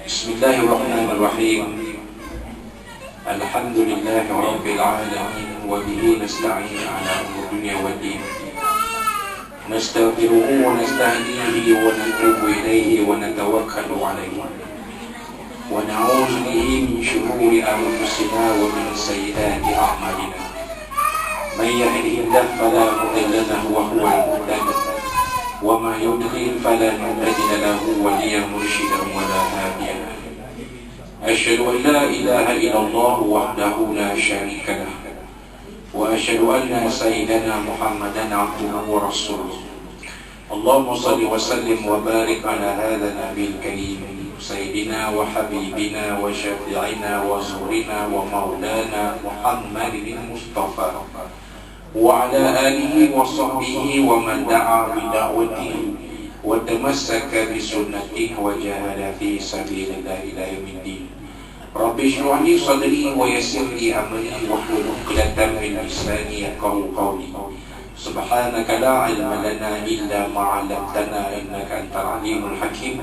Bismillahirrahmanirrahim. Alhamdulillahi rabbil alamin wa bihi nasta'in ala umuri dunya waddin. Nastaghfiruhu wa nastahdihi wa natubu ilayhi wa natawakkalu alayhi. Wa na'udzu bihi min shururi anfusina wa min sayyiati a'malina. Man yahdihillahu fala mudilla lahu wa huwal muhtadi. وما يضلل فلن تجد له وليا مرشدا ولا هاديا له. أشهد أن لا إله إلا الله وحده لا شريك له وأشهد أن سيدنا محمدا عبده ورسوله. اللهم صل وسلم وبارك على هذا النبي الكريم سيدنا وحبيبنا وشفيعنا وزورنا ومولانا محمد المصطفى وعلى آله وصحبه ومن دعا بدعوته وتمسك بسنته وجاهد في سبيل الله إلى يوم الدين. رب اشرح لي صدري ويسر لي أمري واحلل عقدة من لساني يفقهوا قولي. سبحانك لا علم لنا إلا ما علمتنا إنك أنت العليم الحكيم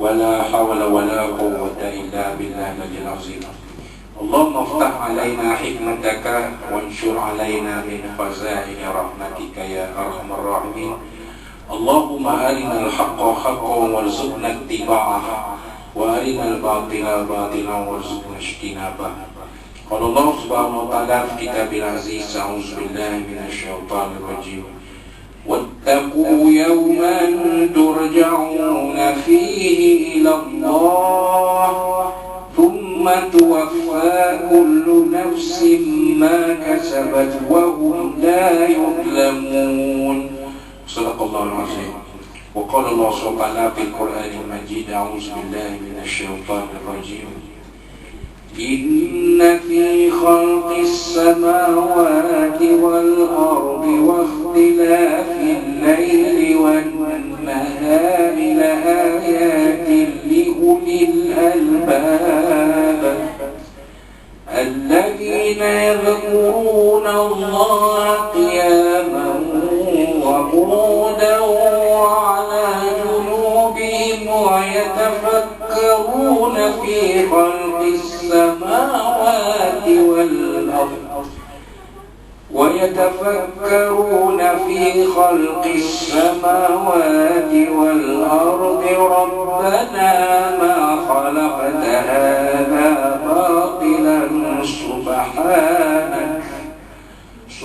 ولا حول ولا قوة إلا بالله العلي العظيم. اللهم افتح علينا حكمتك وانشر علينا من خزائن رحمتك يا أرحم الراحمين. اللهم أرنا الحق حقا وارزقنا اتباعه وأرنا الباطل باطلا وارزقنا اجتنابه. قال الله سبحانه وتعالى في كتابه العزيز أعوذ بالله من الشيطان الرجيم واتقوا يوما ترجعون فيه إلى الله ثم توفى كل نفس ما كسبت وهم لا يظلمون. صدق الله العظيم. وقال الله سبحانه وتعالى في القرآن المجيد أعوذ بالله من الشيطان الرجيم إن في خلق السماوات والأرض واختلاف الليل والنهار لآيات لأولي الألباب الذين يذكرون الله قياما وقعودا وعلى جنوبهم ويتفكرون في خلق السماوات والأرض ربنا ما خلقت هذا باطلا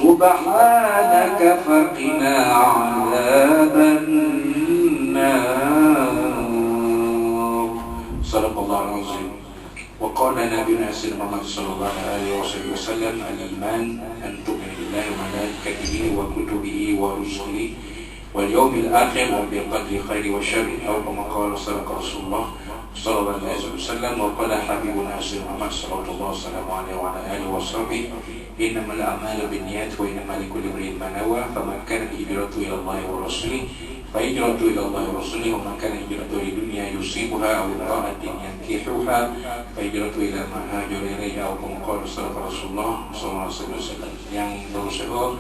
سبحانك فقنا عذاب النار. صدق الله العظيم. وقال نبينا سيدنا محمد صلى الله عليه وسلم الإيمان أن تؤمن بالله وملائكته وكتبه ورسله واليوم الآخر وبالقدر خير وشر أو كما قال صدق رسول الله صلى الله عليه وسلم. وقال حبيبنا سيدنا محمد صلى الله عليه وسلم وعلى آله وصحبه إنما الأعمال بالنيات وإنما لكل امرئ ما نوى فمن كانت هجرته إلى الله ورسوله فهجرته إلى الله ورسوله ومن كان هجرته لدنيا يصيبها أو امرأة ينكحها فهجرته إلى ما هاجر إليها أو كما قال صدق رسول الله صلى الله عليه وسلم. Yang berusaha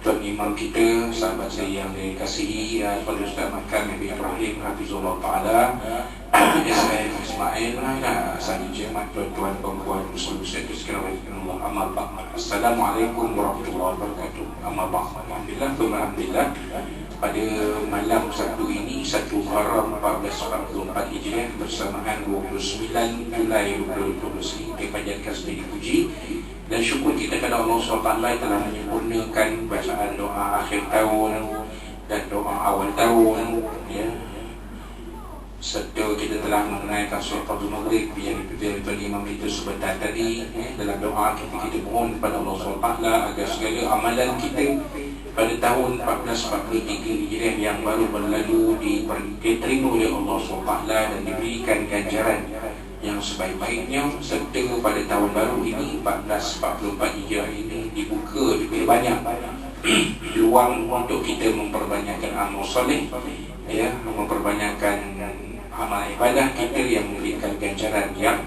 Tuan Imam kita, sahabat saya yang dikasihi Al-Fadhil Ustaz Makam Nabi Ibrahim Hafizullah Ta'ala, Ismail Ismail, Sani Jemaat, tuan-tuan, perempuan, muslim-muslim sekalian, amal ba'd. Assalamualaikum warahmatullahi wabarakatuh. Amal ba'd. Alhamdulillah, pada malam Sabtu ini 1 Muharram 1444 Hijriah bersamaan 29 Julai 2020 dipanjatkan sendiri puji dan syukur kita kepada Allah SWT telah menyempurnakan bacaan doa akhir tahun dan doa awal tahun, ya. Serta kita telah mengenaikan solat Fardhu Maghrib yang dipimpin oleh Imam itu sebentar tadi, dalam doa kita mohon kepada Allah SWT agar segala amalan kita pada tahun 1443 Hijriah yang baru berlalu diterima oleh Allah SWT dan diberikan ganjaran yang sebaik-baiknya, serta pada tahun baru ini 1444 Hijriah ini dibuka lebih banyak peluang untuk kita memperbanyakkan amal soleh, ya, memperbanyakkan amal ibadah kita yang memberikan ganjaran yang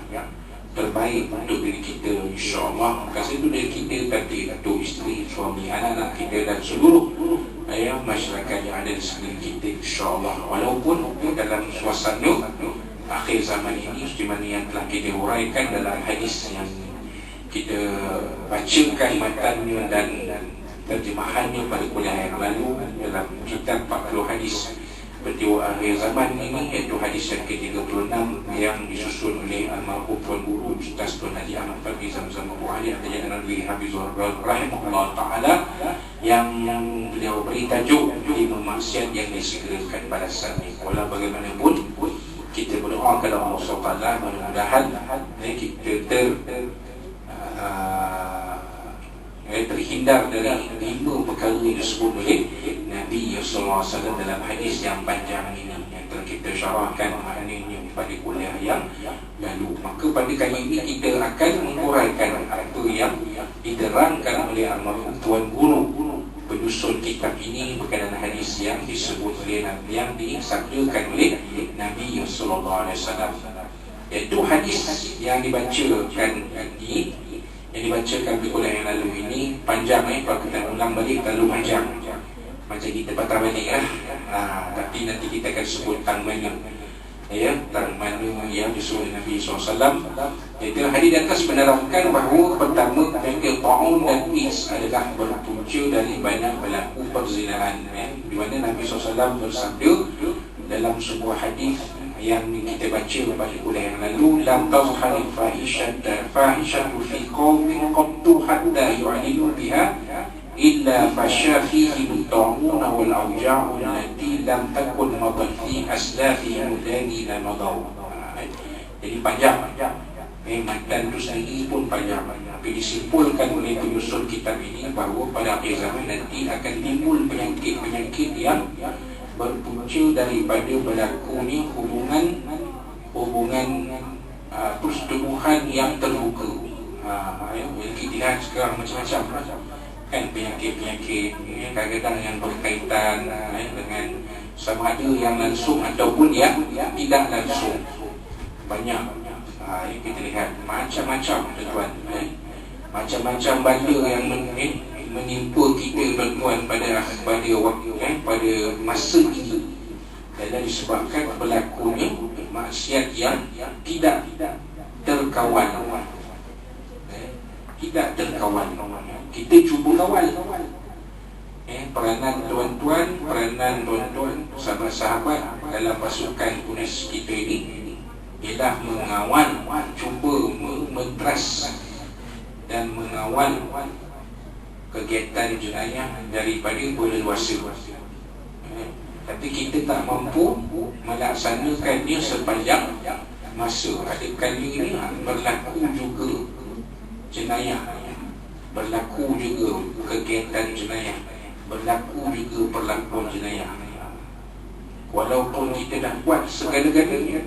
terbaik untuk diri kita, insyaAllah. Kasih itu dari kita, tapi untuk isteri, suami, anak-anak kita dan seluruh masyarakat yang ada di sekeliling kita, insyaAllah. Walaupun dalam suasana akhir zaman ini, seperti mana yang telah kita huraikan dalam hadis yang kita bacakan matannya dan terjemahannya pada kuliah yang lalu dalam kitab 40 hadis peristiwa akhir zaman ini, iaitu hadis yang ke-36 yang disusun oleh almarhum Tuan Guru Ustaz Tuan Haji Ahmad Fadli Zamzam Abu Ali Al-Nabi Hafizullah Rahimahullah Ta'ala, yang beliau beri tajuk 5 maksiat yang disegerakan balasannya. Walau bagaimanapun kita berdoa kepada Allah SWT, mudah-mudahan kita terhindar dari 5 perkara yang disebut oleh Nabi sallallahu alaihi wasallam dalam hadis yang panjang ini yang telah kita syarahkan maknanya pada kuliah yang lalu. Maka pada kali ini kita akan menguraikan apa yang diterangkan oleh almarhum Tuan Guru penyusun kitab ini berkaitan hadis yang disebut oleh Nabi, yang disabdakan oleh Nabi sallallahu alaihi wasallam, iaitu hadis yang dibacakan di kuliah yang lalu ini panjang. Kalau kita ulang balik terlalu panjang, macam kita patah balik tapi nanti kita akan sebut tang mana yang disuruh Nabi SAW. Iaitu hadis di atas menerangkan bahawa pertama penyakit ta'un dan is adalah berpunca dari banyak berlaku perzinahan, di mana Nabi SAW bersabda dalam sebuah hadis yang kita baca pada kuliah yang lalu, lam tazharil fahishatu fi qaumin qattu hatta yu'linu biha illa fasha fihi al-ta'un wal awja'u allati lam takun madat fi aslafihim alladhi la madaw. Jadi panjang, matan itu sendiri pun panjang. Tapi disimpulkan oleh penyusun kitab ini bahawa pada akhir zaman nanti akan timbul penyakit-penyakit yang berpunca daripada berlakunya hubungan persetubuhan yang terbuka. Kita lihat sekarang macam-macam kan penyakit-penyakit kadang-kadang yang berkaitan dengan sama ada yang langsung ataupun yang tidak langsung. Banyak kita lihat macam-macam tuan, macam-macam benda yang menimpa kita tuan pada pada masa ini, dan disebabkan berlakunya maksiat yang tidak terkawal. Kita cuba kawal. Peranan tuan-tuan, sahabat-sahabat dalam pasukan UNES kita ini ialah mengawal, cuba mentras dan mengawal kegiatan jenayah daripada berleluasa. Tapi kita tak mampu melaksanakannya sepanjang masa. Ada kali ini berlaku juga jenayah, berlaku juga kegiatan jenayah, berlaku juga perlakuan jenayah. Walaupun kita dah buat segala-galanya,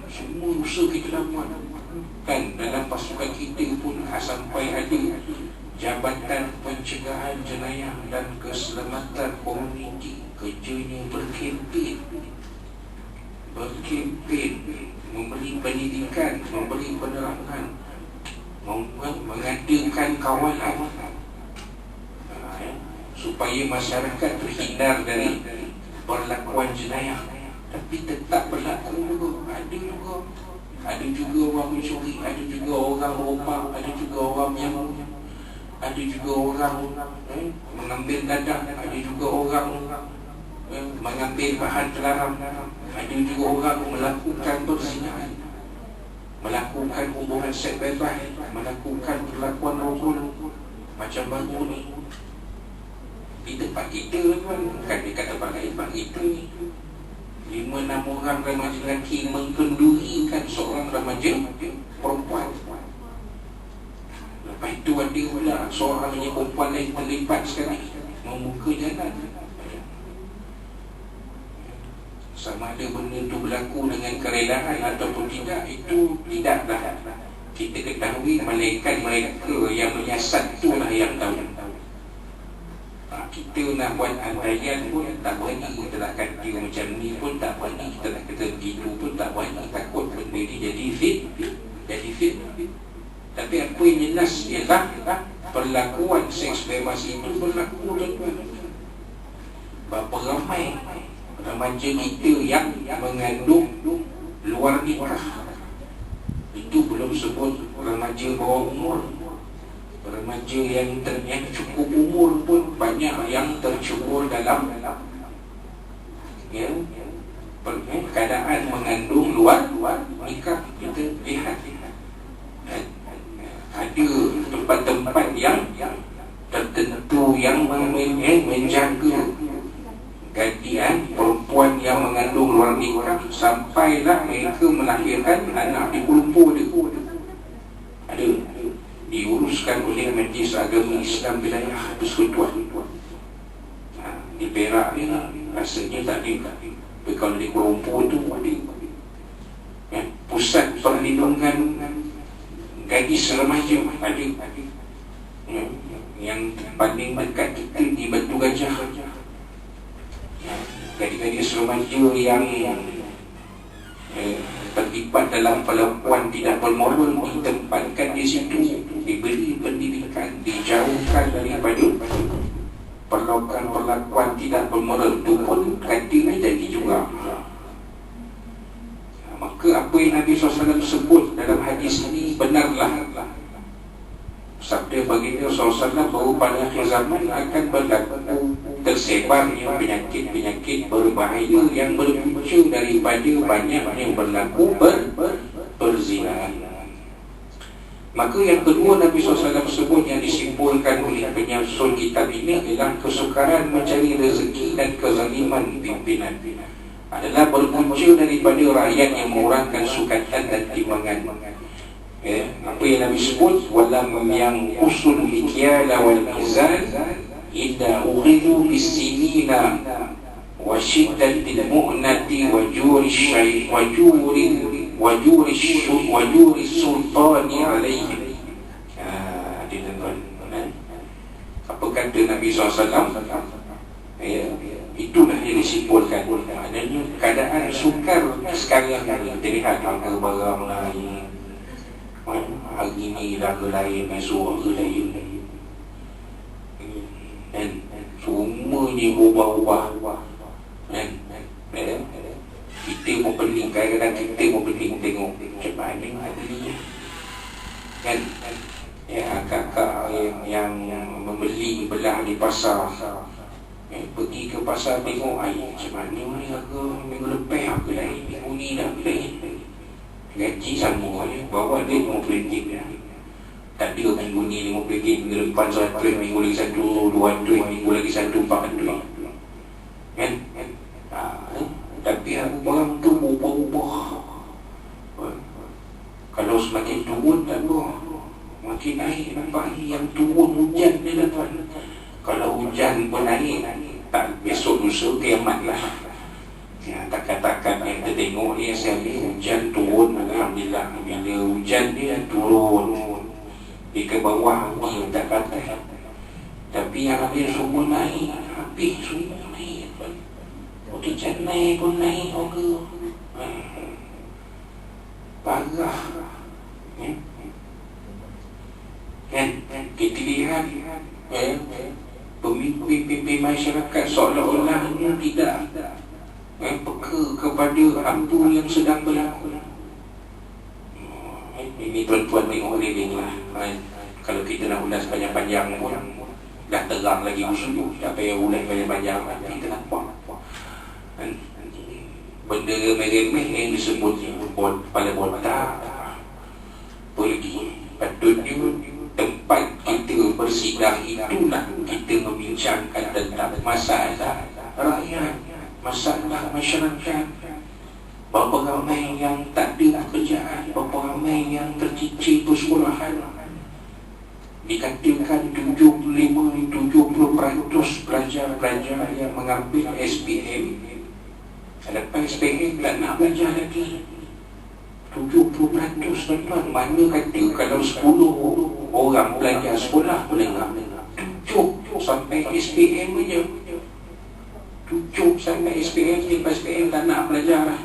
semua usaha kita dah buat, kan dalam pasukan kita pun sampai ada Jabatan Pencegahan Jenayah dan Keselamatan Komuniti, kerjanya berkempen, memberi pendidikan, memberi penerangan, mengadakan kawalan supaya masyarakat terhindar dari perlakuan jenayah. Tapi tetap berlaku juga. Ada juga orang mencuri, ada juga orang merompak, ada juga orang yang ada juga orang mengambil dadah, ada juga orang mengambil bahan terlarang, ada juga orang melakukan perzinahan, melakukan hubungan seks bebas, melakukan perlakuan rogol macam baru ni di tempat kita kan, di tempat lain kita ni 5-6 orang remaja lelaki mengkendurikan seorang remaja perempuan. Lepas itu ada pula seorang perempuan lain terlibat sekali membuka jalan. Sama ada benda itu berlaku dengan kerelaan ataupun tidak, itu tidaklah kita ketahui. Malaikat mereka yang menyiasat itulah yang tahu. Kita nak buat antaian pun tak berani, kita nak kata macam ni pun tak berani, kita nak kata begitu pun tak berani, takut benda ni jadi fit. Tapi apa yang jelas ialah perlakuan seks bebas itu berlaku tuan-tuan. Berapa ramai remaja kita yang mengandung luar nikah. Itu belum sebut remaja bawah umur. Remaja yang cukup umur pun banyak yang tercubur dalam keadaan mengandung luar nikah. Kita lihat ada tempat-tempat yang tertentu yang menjaga gantian perempuan yang mengandung luar nikah sampailah mereka melahirkan anak di Lumpur. Ada diuruskan oleh Majlis Agama Islam Wilayah Persekutuan. Di Perak ni rasanya tak ada. Tapi kalau di Kuala Lumpur tu ada. Pusat perlindungan gadis remaja ada. Yang paling dekat kita di Batu Gajah. Gadis-gadis remaja yang terlibat dalam perlakuan tidak bermoral ditempatkan di situ, diberi pendidikan, dijauhkan daripada perlakuan tidak bermoral. Itu pun kadang jadi juga. Maka apa yang Nabi SAW sebut dalam hadis ini benarlah. Sabda baginda SAW bahawa pada akhir zaman akan berlaku tersebarnya penyakit-penyakit berbahaya yang berpunca daripada banyaknya berlaku perzinahan. Maka yang kedua Nabi SAW sebut yang disimpulkan oleh penyusun kitab ini adalah kesukaran mencari rezeki dan kezaliman pimpinan adalah berpunca daripada rakyat yang mengurangkan sukatan dan timbangan. Apa yang Nabi sebut, walam yang usul mikyala wal mizan idza ughidhu bisinina wa shiddatil mu'nati wa juri syai wa juri sultani alaihim. Apa kata Nabi SAW? Itulah yang disimpulkan. Maknanya keadaan sukar sekarang kita lihat harga barang lain. Hari ini lagu lain, esok lagu lain. Dan semuanya ubah-ubah. Kita mau pening, kadang-kadang kita mau pening tengok macam mana belinya. Kan? Kakak yang membeli belah di pasar, pergi ke pasar tengok macam mana ni harga minggu lepas harga lain, minggu ni dah lain. Gaji sama je, bawa dia RM50. Tak ada minggu ni RM50, minggu depan RM100, minggu lagi satu RM200, minggu lagi satu RM400. Kan? Tapi orang tu ubah-ubah. Kalau semakin turun tak apa, makin naik nampak ni. Yang turun hujan dia dapat. Kalau hujan pun naik, tak besok lusa kiamat lah. Takat-takat yang kita tengok ni saya ni hujan turun, alhamdulillah. Bila hujan dia turun di ke bawah ni tak kata. Tapi yang habis semua naik, habis semua naik. Hujan naik pun naik harga. Parah. Kan kita lihat pemimpin masyarakat seolah-olahnya tidak peka kepada apa yang sedang berlaku. Ini tuan-tuan tengok liling lah. Kalau kita nak ulas panjang-panjang pun dah terang lagi usul, tak payah ulas panjang-panjang. Kita nampak benda remeh-remeh yang disebut kepala botak pergi. Patutnya tempat kita bersidang itulah kita membincangkan tentang masalah rakyat, masalah masyarakat. Berapa ramai yang tak ada pekerjaan, berapa ramai yang tercicir persekolahan. Dikatakan 70% pelajar-pelajar yang mengambil SPM, lepas SPM tak nak belajar lagi. 70% tuan-tuan. Mana kata kalau 10 orang belajar sekolah menengah, 7 sampai SPM saja. 7 sampai SPM, lepas SPM tak nak belajar.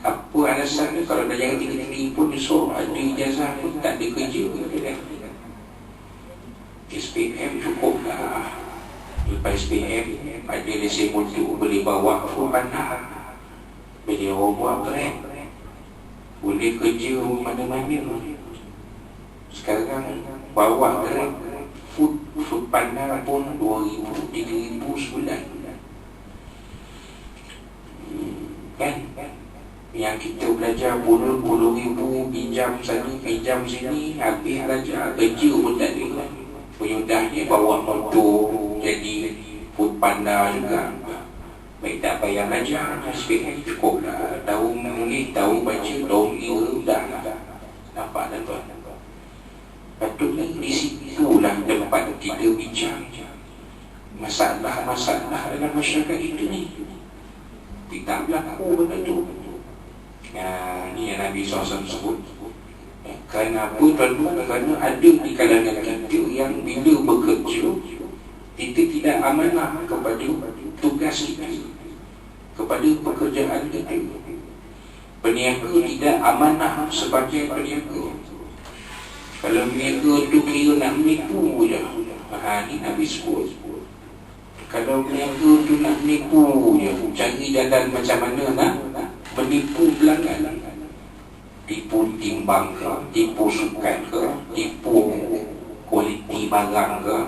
Apa alasan kalau belajar tinggi-tinggi pun so ada ijazah pun tak ada kerja. SPM cukup lah. Lepas SPM ada lesen motor, boleh bawa pun pandang. Bila orang buat brand, boleh kerja mana-mana. Sekarang bawa Grab food panda pun 2,000, 3,000 sebulan. Kan? Yang kita belajar 10,000 pinjam sana, pinjam sini, habis belajar kerja pun tak ada. Penyudahnya bawa motor jadi food panda juga. Baik tak payah belajar, SPM cukup lah. Tahu menulis, tahu baca, tahu kira, dah lah. Nampak tak tuan? Patutnya di situlah tempat kita bincang masalah-masalah dalam masyarakat kita ni. Tidak berlaku benda tu. Ni yang Nabi SAW sebut. Kenapa tuan-tuan? Kerana ada di kalangan kita yang bila bekerja, kita tidak amanah kepada tugas kita, kepada pekerjaan kita. Peniaga tidak amanah sebagai peniaga. Kalau peniaga tu kira nak menipu je. Ni Nabi sebut. Kalau peniaga tu nak menipu je, cari jalan macam mana nak menipu pelanggan. Tipu timbang ke, tipu sukat ke, tipu kualiti barang ke.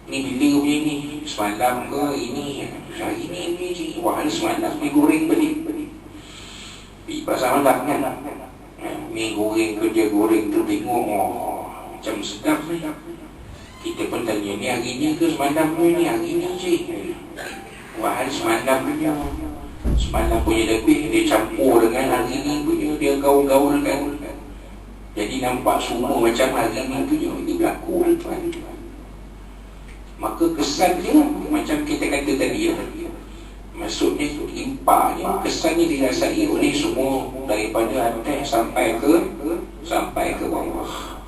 Ni bila punya ni, semalam ke ini, hari ni, wah semalam ni goreng balik. Pasal malam kan, ni goreng, kerja goreng tu tengok, macam sedap ni. Kita pun tanya, ni hari ni ke semalam ni, hari ni je. Wah semalam punya, semalam punya lebih, dia campur dengan hari ni punya, dia gaul-gaulkan. Jadi nampak semua macam hari ni punya, ini berlaku tuan. Maka kesan dia macam kita kata tadi, maksudnya impaknya, kesannya dirasai oleh semua daripada atas sampai ke bawah.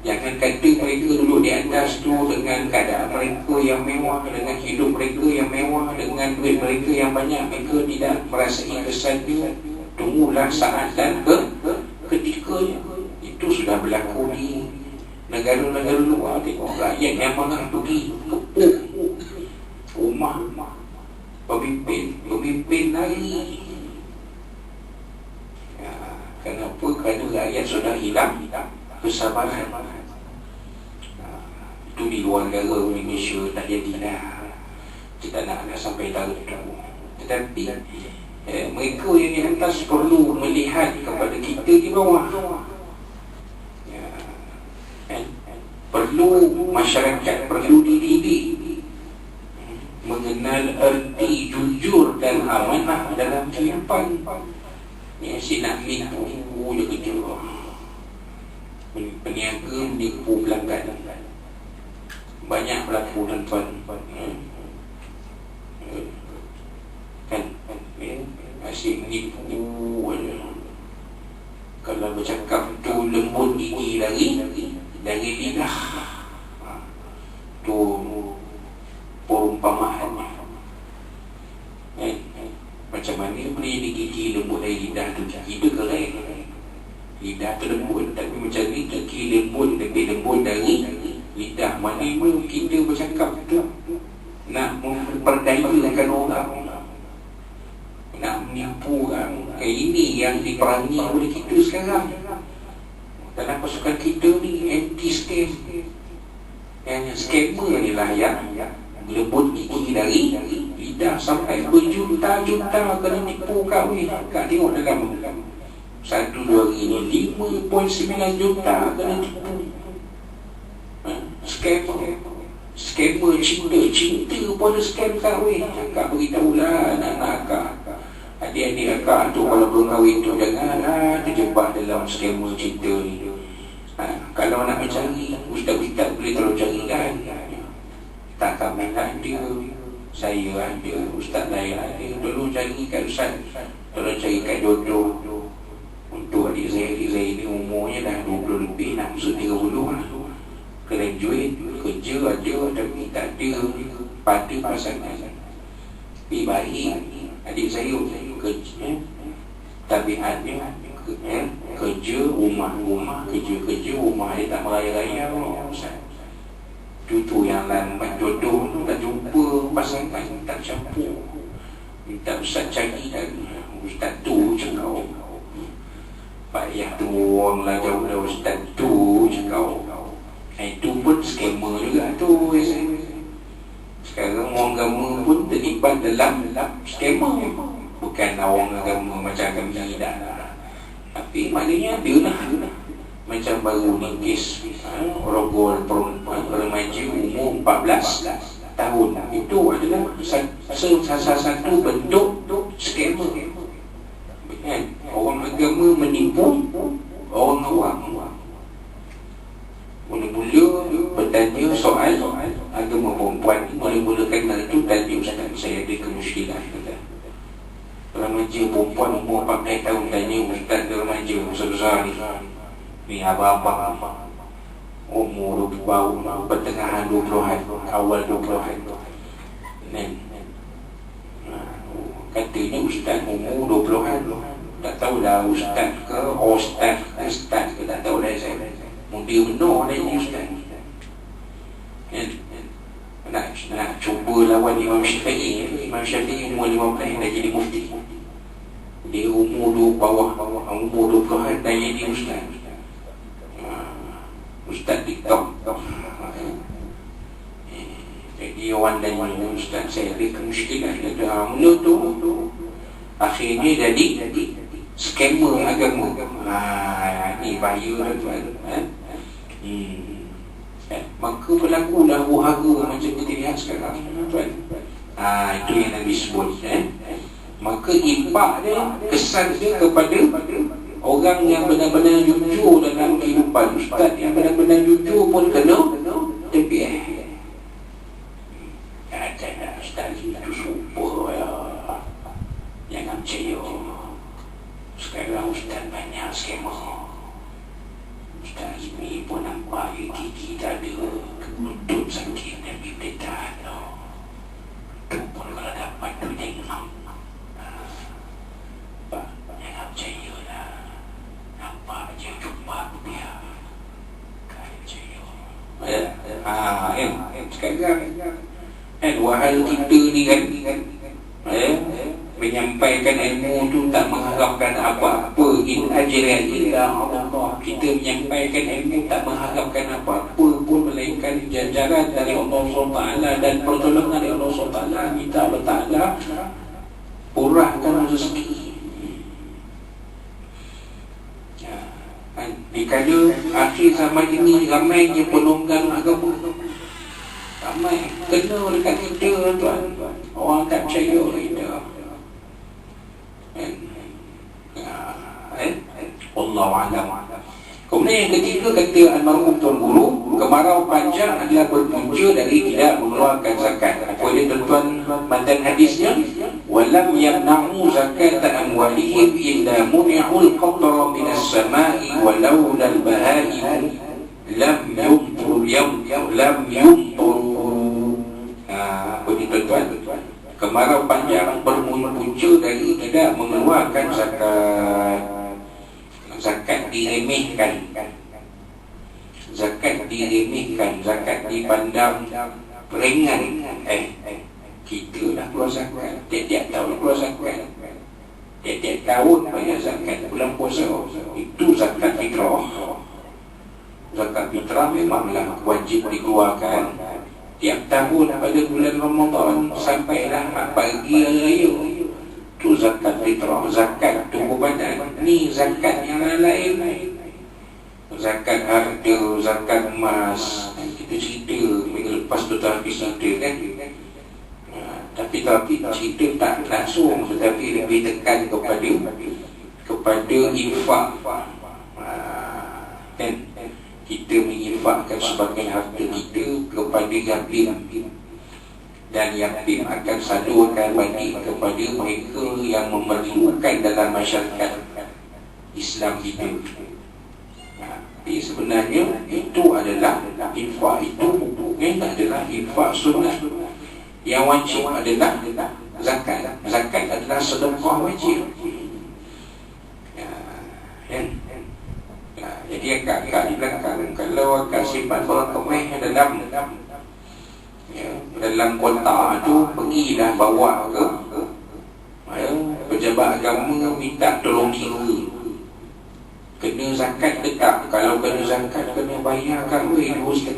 Jangan kata mereka duduk di atas tu dengan keadaan mereka yang mewah, dengan hidup mereka yang mewah, dengan duit mereka yang banyak, mereka tidak merasai kesan dia. Tunggulah saat dan ketikanya. Itu sudah berlaku di negara-negara luar. Tengok rakyat yang mana pergi kepuk rumah pemimpin lari. Kenapa? Kerana rakyat sudah hilang kesabaran. Itu di luar negara Malaysia tak jadilah. Kita nak sampai tahu itu. Tetapi mereka yang di atas perlu melihat kepada kita di bawah. Perlu masyarakat, perlu dididik mengenal erti jujur dan amanah dalam kehidupan. Ni si nak menipu je kerja. Peniaga menipu pelanggan. Banyak berlaku tuan-tuan. Kan asyik menipu je. Kalau bercakap tu lembut gigi dari lidah. Tu perumpamaan. Macam mana boleh digigit lembut dari lidah tu? Kita keren. Lidah tu lembut, tapi macam ni kaki lembut, lebih lembut dari lidah. Mana kita bercakap tu nak memperdayakan orang, nak menipu orang. Ini yang diperangi oleh kita sekarang. Dalam pasukan kita ni anti-scam. Yang scammer ni lah yang lembut gigi dari lidah sampai berjuta-juta kena tipu kahwin. Kak tengok dalam 1-2 hari ni 5.9 juta kena tipu. Scammer cinta pun ada scam kahwin. Akak beritahulah anak-anak akak, adik-adik akak tu kalau belum kahwin tu janganlah terjebak dalam scammer cinta ni. Kalau nak mencari, ustaz-ustaz boleh tolong carikan. Tak kami ada, saya ada, ustaz lain ada. Tolong carikan ustaz, tolong carikan jodoh untuk adik saya ni umurnya dah 20 lebih, nak masuk 30 lah. Graduate, kerja ada tapi tak ada pada pasangan. Tapi baik adik saya kerja, tabiatnya kerja rumah, kerja rumah, dia tak meraya-raya. Cucu yang lambat jodoh tu tak jumpa pasangan, tak campur. Minta ustaz cari dan ustaz tu macam kau payah tuang lah jauh dah ustaz tu kau. Itu pun skema juga tu. Sekarang orang agama pun terlibat dalam skema. Bukan orang agama macam kami tidak. Tapi maknanya dia lah. Macam baru ni kes rogol perempuan remaja umur 14 tahun. Itu adalah salah satu bentuk skema. Kan? Orang agama menipu orang awam. Mula-mula bertanya soal agama perempuan. Mula-mula kenal itu tanya ustaz, saya ada kemusykilan. Remaja perempuan umur 14 tahun tanya ustaz remaja besar-besar ni abang-abang umur 20 tahun, pertengahan 20-an, awal 20-an. Katanya ustaz umur 20-an. Tak tahulah ustaz ke ustaz ke tak tahulah saya. Dia benar dia ustaz. Nak cuba lawan Imam Syafi'i. Imam Syafi'i umur 15 dah jadi mufti. Dia umur bawah umur 20-an dah jadi ustaz. Ustaz TikTok. Jadi orang tanya ustaz, saya ada kemusykilan. Mula tu akhirnya jadi skema agama. Ni bahaya lah tuan. Maka berlakulah wahara macam kita lihat sekarang tuan. Itu yang Nabi sebut. Maka impak dia, kesan dia kepada orang yang benar-benar jujur dalam kehidupan. Ustaz yang benar-benar jujur pun kena tepiah. Kata ustaz itu super ya. Jangan percaya. Sekarang ustaz banyak skema. Ustaz ni pun nampak gigi tak ada. Kebutut sakit dan bibir tak ada. Tu pun kalau dapat tu tengok. Jangan percaya lah. Nampak je jumpa dia. Kan percaya. Sekarang wahal kita ni kan menyampaikan ilmu tu tak mengharapkan apa-apa. In ajran illa Allah. Kita menyampaikan ilmu tak mengharapkan apa-apa pun melainkan jajaran dari Allah SWT dan pertolongan dari Allah SWT. Kita Allah Ta'ala urahkan rezeki. Dikala akhir zaman ini ramainya penunggang agama. Ramai kena dekat kita tuan. Orang tak percaya kita. Wallahualam. Kemudian yang ketiga kata almarhum Tuan Guru, kemarau panjang adalah berpunca dari tidak mengeluarkan zakat. Apa dia tuan-tuan matan hadisnya? Walam yamna'u zakat amwalihim illa muni'ul qatra minas sama'i walau lal baha'im lam yumtur. Apa dia tuan-tuan? Kemarau panjang berpunca dari tidak mengeluarkan zakat. Zakat diremehkan. Zakat diremehkan. Zakat dipandang ringan. Kita dah keluar zakat. Tiap-tiap tahun keluar zakat. Tiap-tiap tahun bayar zakat bulan puasa. Itu zakat fitrah. Zakat fitrah memanglah wajib dikeluarkan tiap tahun pada bulan Ramadan sampailah pagi raya. Itu zakat fitrah, zakat tubuh badan. Ni zakat yang lain. Zakat harta, zakat emas. Kita cerita minggu lepas tu habis cerita kan. Tapi cerita tak langsung, tetapi lebih tekan kepada infak. Kan kita menginfakkan sebagian harta kita kepada yatim, dan yatim akan salurkan bagi kepada mereka yang memerlukan dalam masyarakat Islam kita. Tapi sebenarnya itu adalah infak, itu adalah infak sunnah. Yang wajib adalah zakat. Zakat adalah sedekah wajib. Jadi akak di belakang, kalau akak simpan barang kemeh dalam kotak tu, pergilah bawa ke pejabat agama, minta tolong kira. Kena zakat ke tak? Kalau kena zakat, kena bayar kan 2,5%.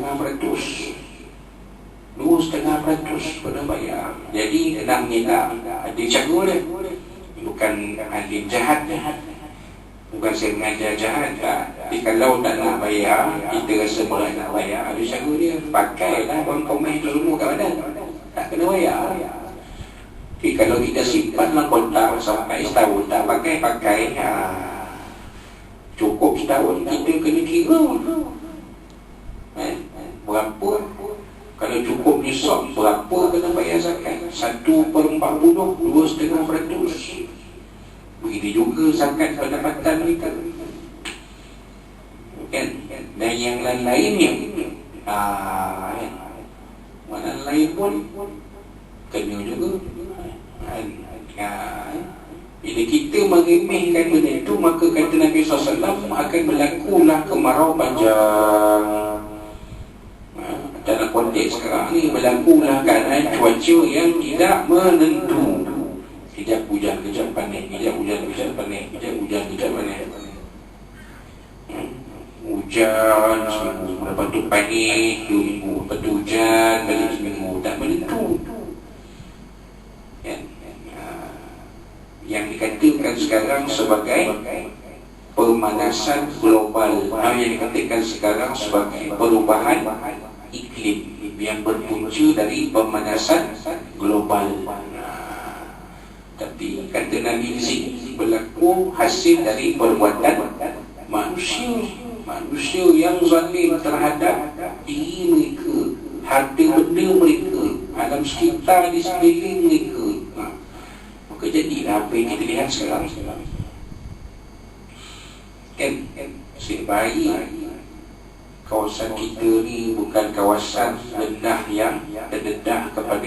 2,5% kena bayar. Jadi kena mengelak. Ada cara dia. Bukan adil jahat. Bukan saya mengajar jahat tak. Jadi kalau tak nak bayar, kita rasa berat nak bayar, ada cara dia. Pakailah bang komen tu semua kat badan. Tak kena bayar. Jadi kalau kita simpanlah kotak sampai setahun tak pakai, cukup setahun kita kena kira berapa. Kalau cukup nisab, berapa kena bayar zakat? 1/40, 2,5%. Begitu juga zakat pendapatan kita, kan? Dan yang lain-lainnya, mana lain pun kena juga. Bila kita meremehkan benda itu, maka kata Nabi SAW, akan berlakulah kemarau panjang. Dalam konteks sekarang ni, berlakulah keadaan cuaca yang tidak menentu. Kejap hujan, kejap panas, kejap hujan, kejap panas, kejap hujan, kejap panas. Hujan seminggu, lepas tu panas 2 minggu, lepas tu hujan balik seminggu, tak menentu. Yang dikatakan sekarang sebagai pemanasan global, yang dikatakan sekarang sebagai perubahan iklim yang berpunca dari pemanasan global. Tapi kata Nabi di sini, berlaku hasil dari perbuatan manusia yang zalim terhadap diri mereka, harta benda mereka, alam sekitar di sekeliling mereka. Maka jadilah apa yang kita lihat sekarang. Kan sebaik kawasan kita ni bukan kawasan rendah yang terdedah kepada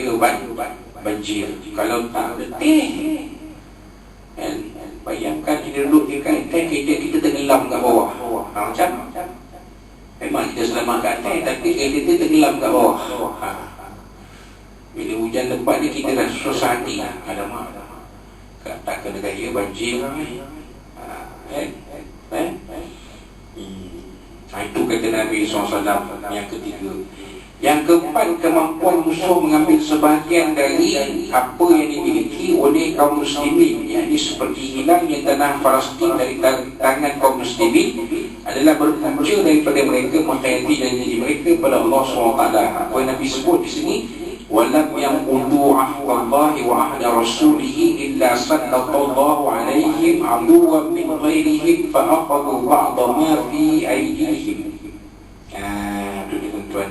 banjir. Kalau tak letih, kan? Bayangkan kita duduk di atas, kita tenggelam kat bawah. Macam memang kita selamat kat atas, tapi kita tenggelam kat bawah. Bila hujan lebat ni, kita dah susah hati. Alamak, tak kena gaya banjir. Itu kata Nabi SAW. Yang ketiga. Yang keempat, kemampuan musuh mengambil sebahagian dari apa yang dimiliki oleh kaum muslimin, yakni seperti hilangnya tanah Palestin dari tangan kaum muslimin, adalah berpunca daripada mereka menghayati janji mereka pada Allah SWT. Apa yang Nabi sebut di sini, walam yang udu ahdallahi wa ahda rasulihi illa sallallahu alaihim aduwan min ghairihim fa'aqadu ba'da ma fi aydihim. Itu dia tuan-tuan.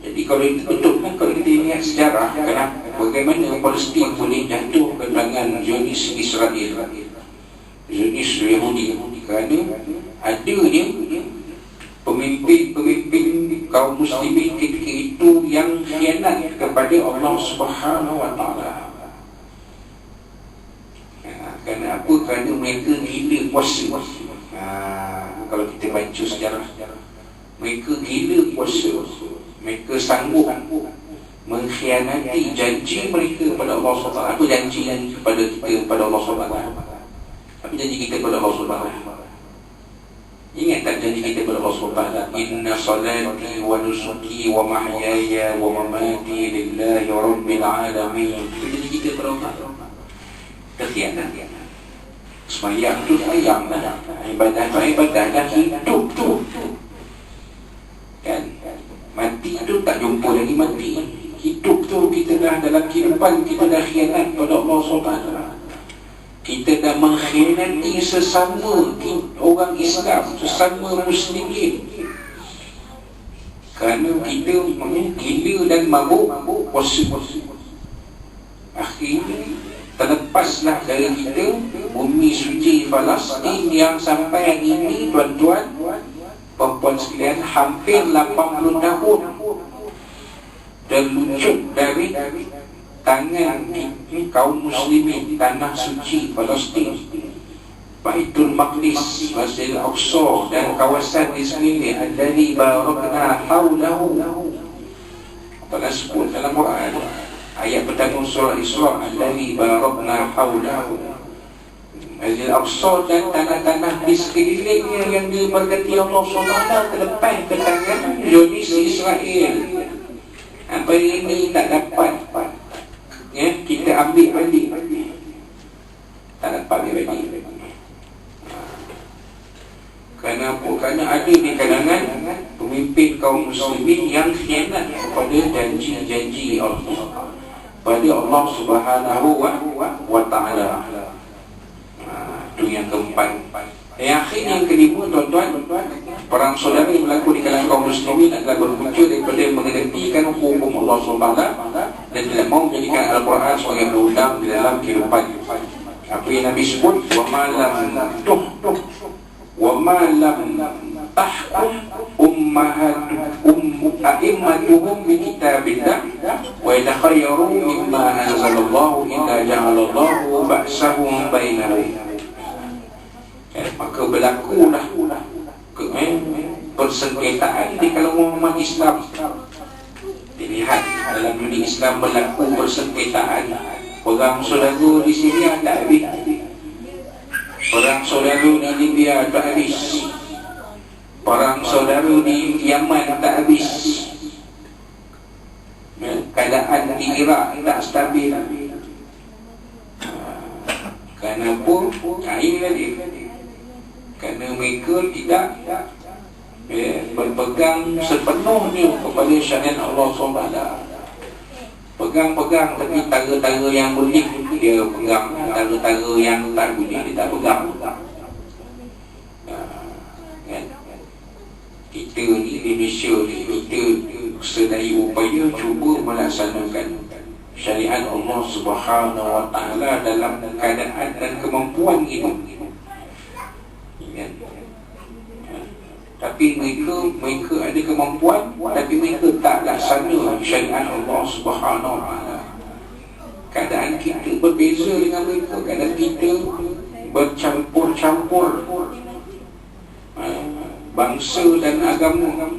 Jadi kalau itu betul kan, kalau kita lihat sejarah, kenapa bagaimana Palestin boleh jatuh ke tangan Zionis Israel, Zionis Yahudi, kerana ada dia pemimpin kaum muslimin ketika itu yang khianat kepada Allah Subhanahu wa taala. Kerana apa? Kerana mereka gila kuasa. Kalau kita baca sejarah, mereka gila kuasa. Mereka sanggup mengkhianati janji mereka kepada Allah SWT. Apa janji kepada kita kepada Allah SWT? Apa janji kita kepada Allah SWT? Ingat tak janji kita kepada Allah SWT? Inna salati wa nusuki wa mahyaya wa mamati lillahi rabbil alamin. Itu janji kita kepada Allah. Terkhianat. Semayang tu semayang lah, ibadah tu ibadah dah, hidup tu kan. Mati tu tak jumpa lagi mati. Hidup tu kita dah dalam kehidupan, kita dah khianat pada Allah SWT. Kita dah mengkhianati sesama orang Islam, sesama muslimin. Kerana kita gila dan mabuk puasa. Akhirnya terlepaslah dari kita bumi suci Palestin yang sampai hari ini, tuan-tuan, perempuan sekalian, hampir 80 tahun terlucut dari tangan kaum muslimin tanah suci Palestin, Baitul Maqdis, Masjidil Aqsa dan kawasan di sekeliling, alladzi barakna haulahu. Allah sebut dalam Quran ayat pertama surah Isra, alladzi barakna haulahu. Masjid Al-Aqsa dan tanah-tanah di sekelilingnya yang diberkati Allah SWT terlepas ke tangan Zionis Israel. Apa ini tak dapat ya, kita ambil balik, tak dapat ambil balik. Kenapa? Kerana ada di kalangan pemimpin kaum muslimin yang khianat kepada janji-janji Allah, pada Allah Subhanahu wa Ta'ala. Itu yang keempat. Yang akhir, yang kelima, tuan-tuan, perang saudara yang berlaku di kalangan kaum muslimin adalah berpunca daripada menghentikan hukum Allah SWT dan tidak mahu menjadikan Al-Quran sebagai berundang di dalam kehidupan. Apa yang Nabi sebut, wa ma lam tahkum a'immatuhum bi kitabillah wa yatakhayyarun mimma anzalallahu illa ja'alallahu ba'sahum bainahum. Maka berlakulah persengketaan di kalangan umat Islam. Dilihat dalam dunia Islam berlaku persengketaan. Perang saudara di Syria tak habis, perang saudara di Libya tak habis, perang saudara di Yaman tak habis, keadaan di Iraq tak stabil. Kenapa? Ini tadi, kerana mereka tidak berpegang sepenuhnya kepada syariat Allah SWT. Pegang-pegang, tapi tara-tara yang boleh dia pegang, tara-tara yang tak boleh dia tak pegang. Kita ni Indonesia ni, kita sedaya upaya cuba melaksanakan syariat Allah Subhanahu wa Ta'ala dalam keadaan dan kemampuan itu. Tapi mereka ada kemampuan, tapi mereka tak laksana syariat Allah Subhanahu wa Ta'ala. Keadaan kita berbeza dengan mereka. Keadaan kita bercampur-campur bangsa dan agama.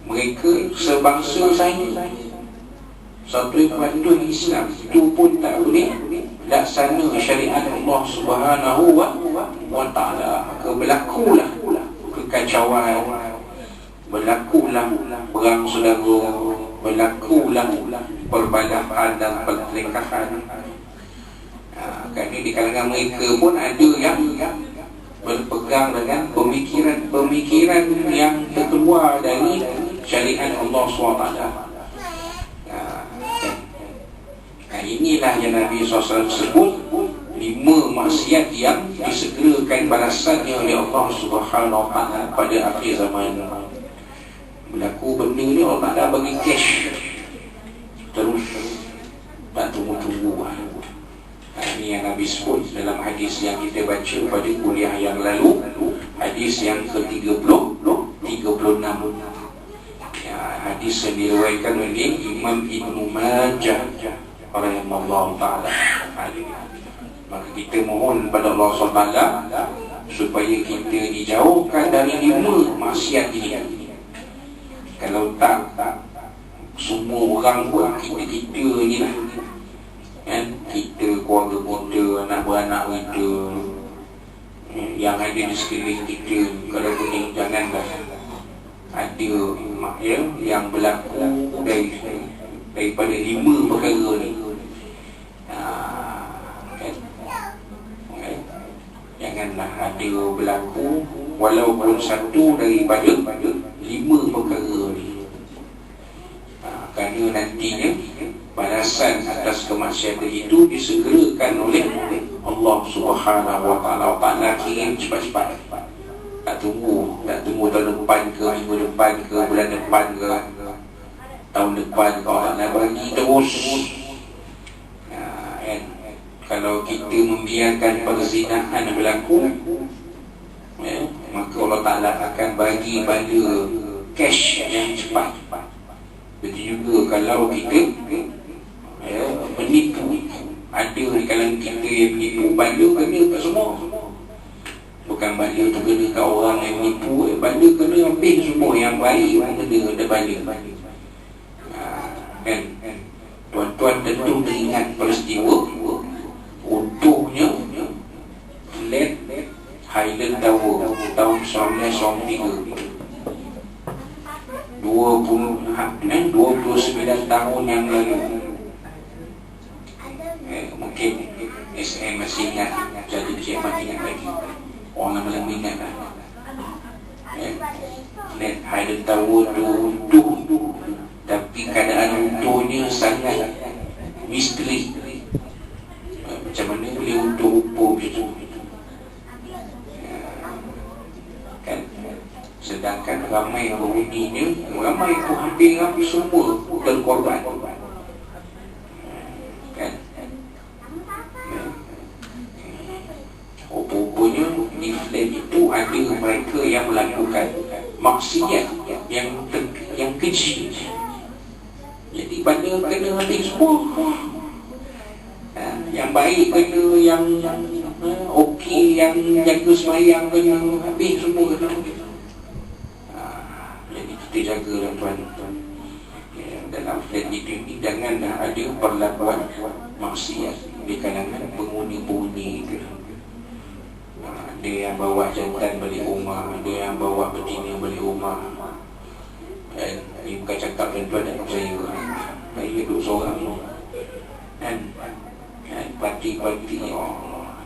Mereka sebangsa saja, satu persatuan Islam, itu pun tak boleh laksana syariat Allah Subhanahu wa Ta'ala. Maka berlakulah kekacauan, berlakulah perang saudara, berlakulah perbadahan dan pertelingkahan. Kerana di kalangan mereka pun ada yang berpegang dengan pemikiran yang terkeluar dari syariat Allah SWT. Inilah yang Nabi SAW sebut 5 maksiat yang disegerakan balasannya oleh Allah Subhanahu wa Ta'ala pada akhir zaman. Berlaku benda ni Allah dah bagi cash terus, tak tunggu-tunggu. Ini yang Nabi sebut dalam hadis yang kita baca pada kuliah yang lalu, hadis yang ke-36. Hadis yang diriwayatkan oleh Imam Ibnu Majah rahimahullah ta'ala. Maka kita mohon pada Allah SWT supaya kita dijauhkan dari 5 maksiat ini. Kalau tak semua orang pun kita ni lah, kan? Kita, keluarga kita, anak beranak kita, yang ada di sekeliling kita, kalau boleh janganlah ada yang berlaku daripada 5 perkara ni. Janganlah ada berlaku walaupun satu daripada 5 perkara ni. Kerana nantinya balasan atas kemaksiatan itu disegerakan oleh Allah Subhanahu wa Ta'ala. Kirim cepat-cepat, tak tunggu tahun depan ke, minggu depan ke, bulan depan ke, tahun depan ke. Allah nak bagi terus. Kalau kita membiarkan perzinahan berlaku, maka Allah Ta'ala akan bagi bala cash yang cepat. Begitu juga kalau kita menipu, ada di kalangan kita yang menipu, bala kena kat semua. Bukan bala tu kena kat orang yang menipu, bala kena habis semua. Yang baik pun kena ada bala. Kan? Tuan-tuan tentu teringat peristiwa utuhnya Highland Tower tahun 1993, 29 tahun yang lalu. Mungkin SM masih ingat, jadi Cik Mat ingat lagi, orang nama ingat lah. Highland Tower runtuh, tapi keadaan runtuhnya sangat misteri. Macam mana boleh runtuh rupa begitu kan? Sedangkan ramai penghuninya, ramai hampir semua berkorban kan? Rupanya di flat itu ada mereka yang melakukan maksiat yang keji. Jadi pada kena habis semua. Yang baik kena, yang okey, yang jaga semayang kena habis semua kena. Jadi kita jagalah tuan-tuan. Dalam flat itu ni janganlah ada perlakuan maksiat di kalangan penghuni-penghuni itu. Dia yang bawa jantan balik rumah, dia yang bawa betina balik rumah. Dan ini bukan cakap tuan-tuan dan saya, saya hidup seorang dan parti-parti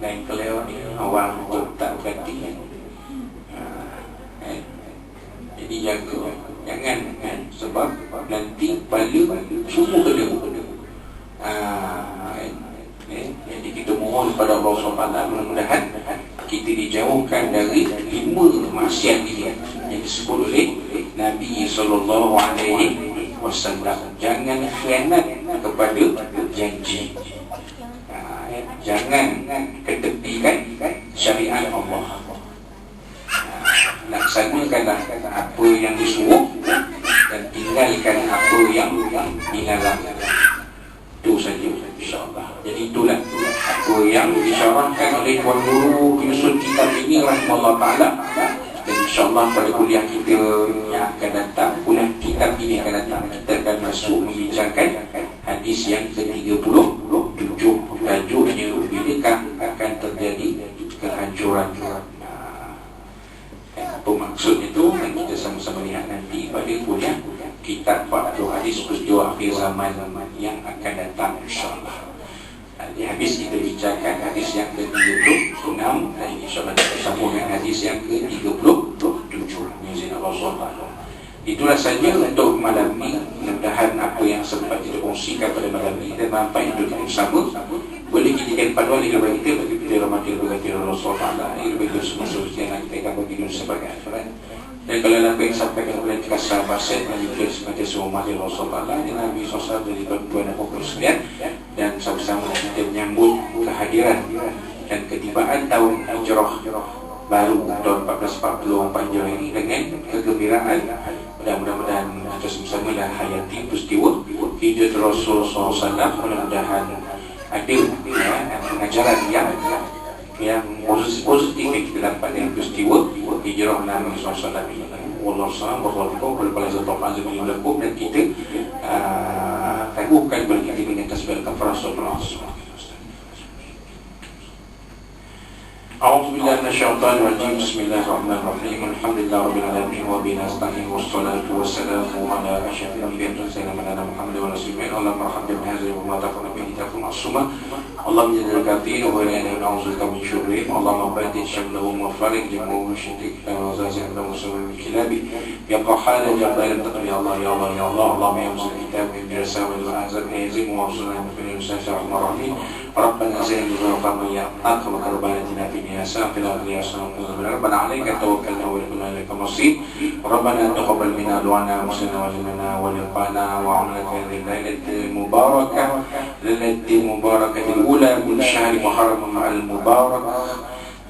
lain kelewat ni awal tak berhati. Jadi jaga, jangan sebab nanti bala semua kena. Jadi kita mohon kepada Allah SWT, mudah-mudahan kita dijauhkan dari 5 maksiat ini yang disebut oleh Nabi SAW. Jangan khianat kepada janji, jangan ketepikan syariat Allah. Laksanakanlah apa yang disuruh dan tinggalkan apa yang dilarang. Itu saja insya-Allah. Jadi itulah apa yang disyarahkan oleh Tuan Guru penyusun kitab ini rahimahullah taala. Dan insya-Allah pada kuliah kita yang akan datang, kuliah kitab ini akan datang, kita akan masuk membincangkan hadis yang ke-37. Tajuknya bilakah akan terjadi kehancuran. Apa maksud itu dan kita sama-sama lihat nanti pada kuliah kitab 40 hadis peristiwa akhir zaman yang akan datang insya-Allah. Di habis kita bincangkan hadis yang ke-36 dan insya-Allah kita sambung dengan hadis yang ke-37. Izin Allah SWT. Itulah saja untuk malam ini. Mudah-mudahan apa yang sempat kita kongsikan pada malam ini dan manfaat untuk kita bersama boleh dijadikan paduan kepada kita bagi kita rahmati berkati Allah SWT. Ini lebih semua yang kita akan bagi dunia sebagai akhirat. Dan kalau apa yang disampaikan oleh kasar baset dan juga sebagai semua umat Allah SWT, Nabi SAW dari tuan-tuan dan puan sekalian, dan sama-sama kita menyambut kehadiran dan ketibaan tahun Hijrah baru tahun 1444 Hijrah ini dengan kegembiraan. Dan mudah-mudahan kita sama-sama dah hayati peristiwa hijrah Rasul SAW. Mudah-mudahan ada pengajaran yang positif yang kita dapat dengan peristiwa hijrah Nabi SAW ini. Wallahu a'lam bishawab. Dan kita teguhkan bagi kita dengan tasbih kafarah salat. أعوذ بالله من الشيطان الرجيم. بسم الله الرحمن الرحيم. الحمد لله رب العالمين وبه نستعين والصلاة والسلام على أشرف الأنبياء سيدنا محمد ورسوله. اللهم ارحمنا بهذا وما تكون به كتاب معصوما. اللهم جل كافين وغيرنا ونعوذ بك من شرهم. اللهم بارك شملهم وفرج جمعهم وشتك وزازهم وسوء الكلاب. يا قحال يا جبار التقوى يا الله يا الله يا الله. اللهم يمسك الكتاب من درسه والعزم يزيم وصلنا من المساجد الرحمن الرحيم. ربنا زين وفقنا يا أكرم كربانتنا في نياسا في الأرض يا سلام. ربنا عليك توكلنا وإلينا إليك المصير. ربنا تقبل منا دعانا وسلنا وجننا ولقانا وعملك هذه الليلة المباركة، ليلة المباركة الأولى من شهر محرم المبارك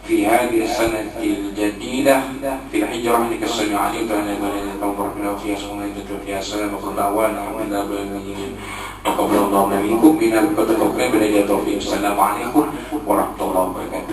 في هذه السنة الجديدة في الحجرة. لك السميع عليم تعالى وليلة مباركة وفيها سنة وفيها سلام وفي دعوانا الحمد لله رب العالمين. تقبل الله منكم بنا بكتب التوفيق. السلام عليكم ورحمة الله وبركاته.